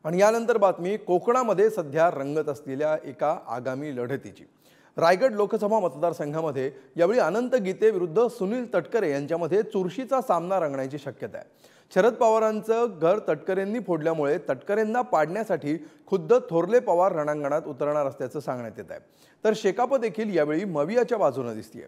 आणि यानंतर बातमी कोकणामध्ये सध्या रंगत असलेल्या एका आगामी लढतीची। रायगड लोकसभा मतदारसंघामध्ये यावेळी अनंत गीते विरुद्ध सुनील तटकरे यांच्यामध्ये चुरशीचा सामना रंगण्याची शक्यता आहे। शरद पवारांचं घर तटकरेंनी फोडल्यामुळे तटकरेंना पाडण्यासाठी खुद्द थोरले पवार रणांगणात उतरणार असल्याचं सांगण्यात येत आहे। तर शेकाप देखील यावेळी मवियाच्या बाजूने दिसतेय।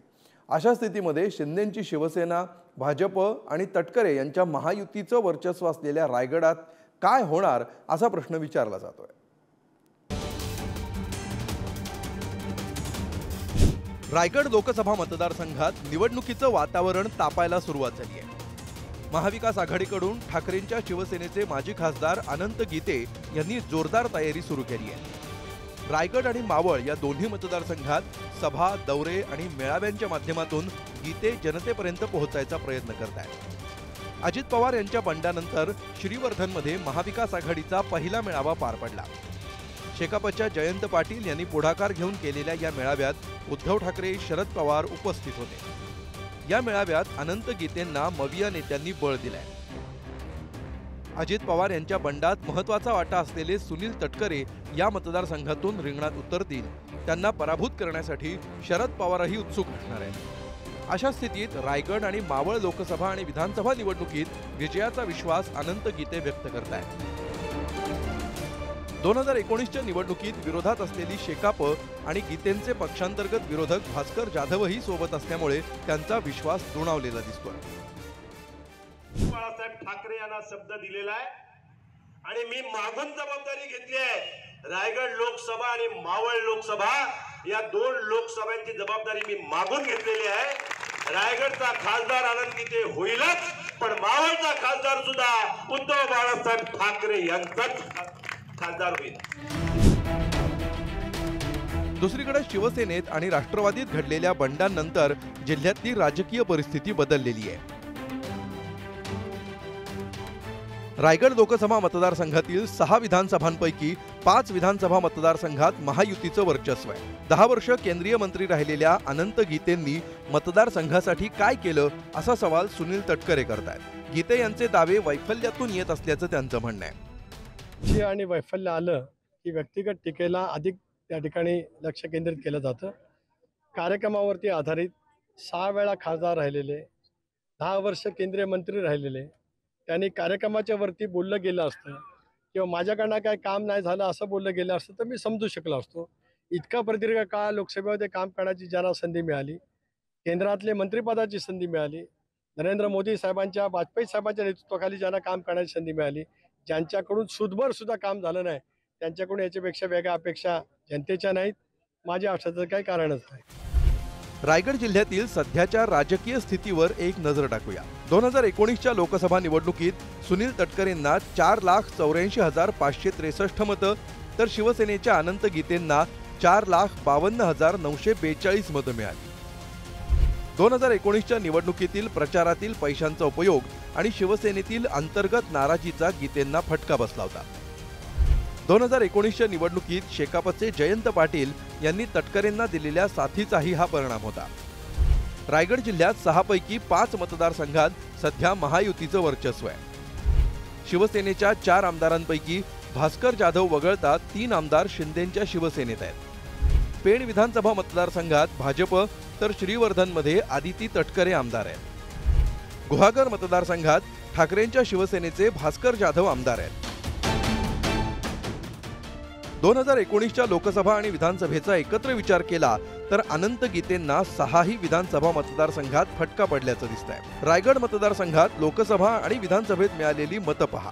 अशा स्थितीमध्ये शिंदेंची शिवसेना, भाजप आणि तटकरे यांच्या महायुतीचं वर्चस्व असलेल्या रायगडात काय होणार असा प्रश्न विचारला जातोय। रायगड लोकसभा मतदारसंघात निवडणुकीचं वातावरण तापायला सुरुवात झाली आहे। महाविकास आघाडीकडून ठाकरेंच्या शिवसेनेचे माजी खासदार अनंत गीते यांनी जोरदार तयारी सुरू केली आहे। रायगड आणि मावळ या दोन्ही मतदारसंघात सभा, दौरे आणि मेळाव्यांच्या माध्यमातून गीते जनतेपर्यंत पोहोचायचा प्रयत्न करत आहेत। अजित पवार यांच्या बंडानंतर श्रीवर्धनमध्ये महाविकास आघाडीचा पहिला मेळावा पार पडला। शेकापच्या जयंत पाटील यांनी पुढाकार घेऊन केलेल्या या मेळाव्यात उद्धव ठाकरे, शरद पवार उपस्थित होते। या मेळाव्यात अनंत गीतेंना मविया नेत्यांनी बळ दिलाय। अजित पवार यांच्या बंडात महत्त्वाचा वाटा असलेले सुनील तटकरे या मतदारसंघातून रिंगणात उतरतील। त्यांना पराभूत करण्यासाठी शरद पवारही उत्सुक असणार आहेत। अशा स्थितीत रायगड आणि मावळ लोकसभा आणि विधानसभा निवडणुकीत विजयाचा विश्वास अनंत गीते व्यक्त करतायत। 2019च्या निवडणुकीत विरोधात असलेली शेकाप आणि गीतेंचे पक्षांतर्गत विरोधक भास्कर जाधवही सोबत असल्यामुळे त्यांचा विश्वास दुणावलेला दिसतोय। बाळासाहेब ठाकरे यांना शब्द दिलेला आहे आणि मी मागून जबाबदारी घेतली आहे। रायगड लोकसभा आणि मावळ लोकसभा या दोन लोकसभांची जबाबदारी मी मागून घेतलेली आहे। रायगडचा खासदार अनंत गीते होईलच, पण मावळचा खासदार सुद्धा उद्धव बाळासाहेब ठाकरे यांचाच खासदार होईल। दुसरीकडे शिवसेनेत आणि राष्ट्रवादीत घडलेल्या बंडांनंतर जिल्ह्यातली राजकीय परिस्थिती बदललेली आहे। रायगड लोकसभा मतदारसंघातील 6 विधानसभांपैकी 5 विधानसभा मतदारसंघात महायुतीचं वर्चस्व आहे। 10 वर्ष केंद्रीय मंत्री राहिलेल्या अनंत गीतेंनी मतदारसंघासाठी काय केलं असा सवाल सुनील तटकरे करतायत। गीते यांचे दावे वैफल्यातून येत असल्याचं त्यांचं म्हणणं आहे। आणि वैफल्य आलं की व्यक्तिगत टीकेला अधिक त्या ठिकाणी लक्ष केंद्रित केलं जातं। कार्यक्रमावरती आधारित 6 वेळा खासदार राहिलेले, 10 वर्ष केंद्रीय मंत्री राहिलेले, त्यांनी कार्यक्रमाच्या वरती बोललं गेलं असतं किंवा माझ्याकडनं काय काम नाही झालं असं बोललं गेलं असतं तर मी समजू शकलो असतो। इतका प्रदीर्घ काळ लोकसभेमध्ये काम करण्याची ज्यांना संधी मिळाली, केंद्रातले मंत्रिपदाची संधी मिळाली, नरेंद्र मोदी साहेबांच्या, वाजपेयी साहेबांच्या नेतृत्वाखाली ज्यांना काम करण्याची संधी मिळाली, ज्यांच्याकडून सुदभर सुद्धा काम झालं नाही, त्यांच्याकडून याच्यापेक्षा वेगळ्या अपेक्षा जनतेच्या नाहीत, माझ्या आशाचं काही कारणच नाही। रायगड जिल्ह्यातील सध्याच्या राजकीय स्थितीवर एक नजर टाकूया। 2019च्या लोकसभा निवडणुकीत सुनील तटकरेंना 4,84,563 मतं, तर शिवसेनेच्या अनंत गीतेंना 4,52,942 मतं मिळाली। 2019च्या निवडणुकीतील प्रचारातील पैशांचा उपयोग आणि शिवसेनेतील अंतर्गत नाराजीचा गीतेंना फटका बसला होता। 2019च्या निवडणुकीत शेकापचे जयंत पाटील यांनी तटकरेंना दिलेल्या साथीचाही हा परिणाम होता। रायगड जिल्ह्यात 6 पैकी 5 मतदारसंघात सध्या महायुतीचं वर्चस्व आहे। शिवसेनेच्या 4 आमदारांपैकी भास्कर जाधव वगळता 3 आमदार शिंदेंच्या शिवसेनेत आहेत। पेण विधानसभा मतदारसंघात भाजप, तर श्रीवर्धनमध्ये आदिती तटकरे आमदार आहेत। गुहागर मतदारसंघात ठाकरेंच्या शिवसेनेचे भास्कर जाधव आमदार आहेत। 2019च्या लोकसभा आणि विधानसभेचा एकत्र विचार केला तर अनंत गीतेंना 6ही विधानसभा मतदारसंघात फटका पडल्याचं दिसतंय। रायगड मतदारसंघात लोकसभा आणि विधानसभेत मिळालेली मतं पहा।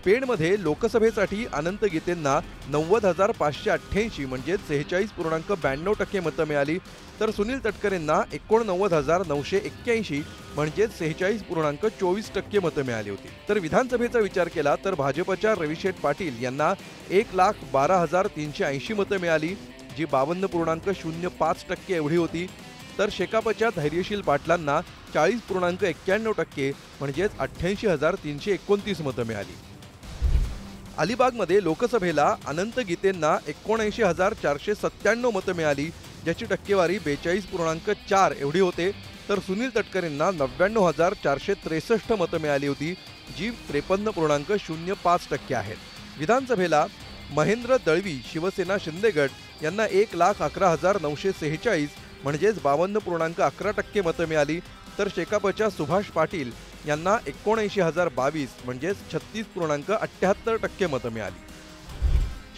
पेणमध्ये लोकसभेसाठी अनंत गीतेंना 90,588 म्हणजे 46.92% मतं मिळाली, तर सुनील तटकरेंना 89,981 म्हणजे 46.24% मतं मिळाली होती। तर विधानसभेचा विचार केला तर भाजपच्या रविशेठ पाटील यांना 1,12,380 मतं मिळाली, जी 52.05% एवढी होती। तर शेकापच्या धैर्यशील पाटलांना 40.91% म्हणजेच 88,329 मतं मिळाली। अलिबागमध्ये लोकसभेला अनंत गीतेंना 79,497 मतं मिळाली, ज्याची टक्केवारी 42.4 एवढी होते, तर सुनील तटकरेंना 99,463 मतं मिळाली होती, जी 53.05% आहेत। विधानसभेला महेंद्र दळवी शिवसेना शिंदे गट यांना 1,11,946 म्हणजेच 52.11% मतं मिळाली, तर शेकापच्या सुभाष पाटील यांना 79,022 म्हणजेच 36.78% मतं मिळाली.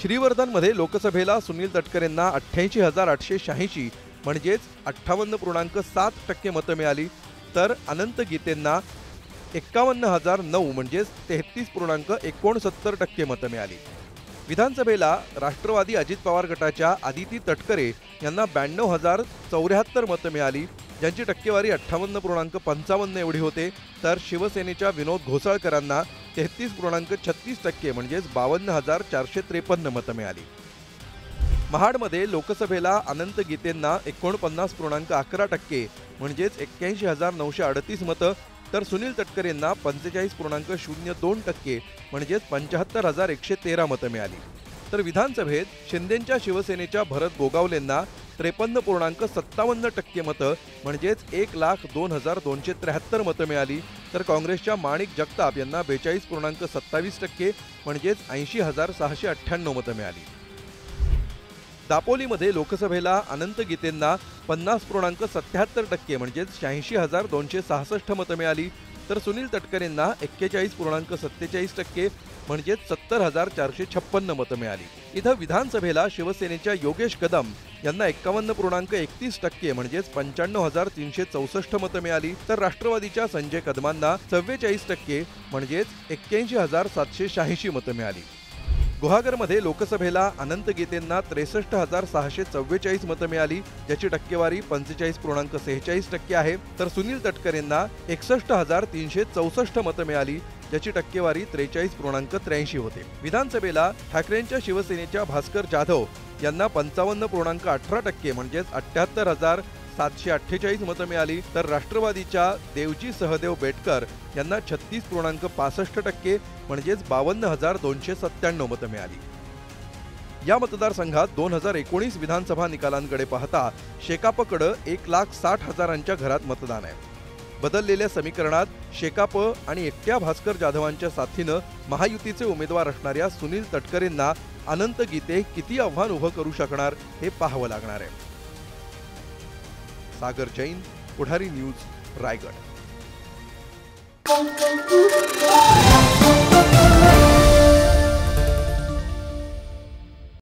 श्रीवर्धनमध्ये लोकसभेला सुनील तटकरेंना 88,886 म्हणजेच 58.7% मतं मिळाली, तर अनंत गीतेंना 51,009 म्हणजेच 33.69% मतं मिळाली. विधानसभेला राष्ट्रवादी अजित पवार गटाच्या आदिती तटकरे यांना 92,074 मतं मिळाली, ज्यांची टक्केवारी 58.55 एवढी होते, तर शिवसेनेच्या विनोद घोसाळकरांना 33.36% म्हणजेच 52,453 मतं मिळाली. महाडमध्ये लोकसभेला अनंत गीतेंना 49.11% म्हणजेच 81,938 मतं, तर सुनील तटकरेंना 45.02% म्हणजेच 75,113 मतं मिळाली. तर विधानसभेत शिंदेंच्या शिवसेनेच्या भरत गोगावलेंना 53.57% मतं म्हणजेच 1,02,273 मतं मिळाली, तर काँग्रेसच्या माणिक जगताप यांना 42.27% म्हणजेच 80,698 मतं मिळाली. दापोलीमध्ये लोकसभेला अनंत गीतेंना 50.77% म्हणजेच 86,266 मतं मिळाली, तर सुनील तटकरेंना 41.47% म्हणजेच 70,456 मतं मिळाली. इथं विधानसभेला शिवसेनेच्या योगेश कदम यांना 51.31% म्हणजेच 95,364 मतं मिळाली, तर राष्ट्रवादीच्या संजय कदमांना 44% म्हणजेच 81,786 मतं मिळाली. गुहागरमध्ये लोकसभेला अनंत गीतेंना 63,644 मतं मिळाली, ज्याची टक्केवारी 45.46% आहे, तर सुनील तटकरेंना 61,364 मतं मिळाली, ज्याची टक्केवारी 43.83 होते. विधानसभेला ठाकरेंच्या शिवसेनेच्या भास्कर जाधव यांना 55.18% म्हणजेच 78,748 मतं मिळाली, तर राष्ट्रवादीच्या देवजी सहदेव बेटकर यांना 36.65% म्हणजेच 52,297 मतं मिळाली. या मतदारसंघात 2019 विधानसभा निकालांकडे पाहता शेकापकडे 1,60,000 घरात मतदान आहे. बदललेल्या समीकरणात शेकाप आणि एकट्या भास्कर जाधवांच्या साथीनं महायुतीचे उमेदवार असणाऱ्या सुनील तटकरेंना अनंत गीते किती आव्हान उभं करू शकणार हे पाहावं लागणार आहे. सागर जैन, पुढारी न्यूज, रायगड.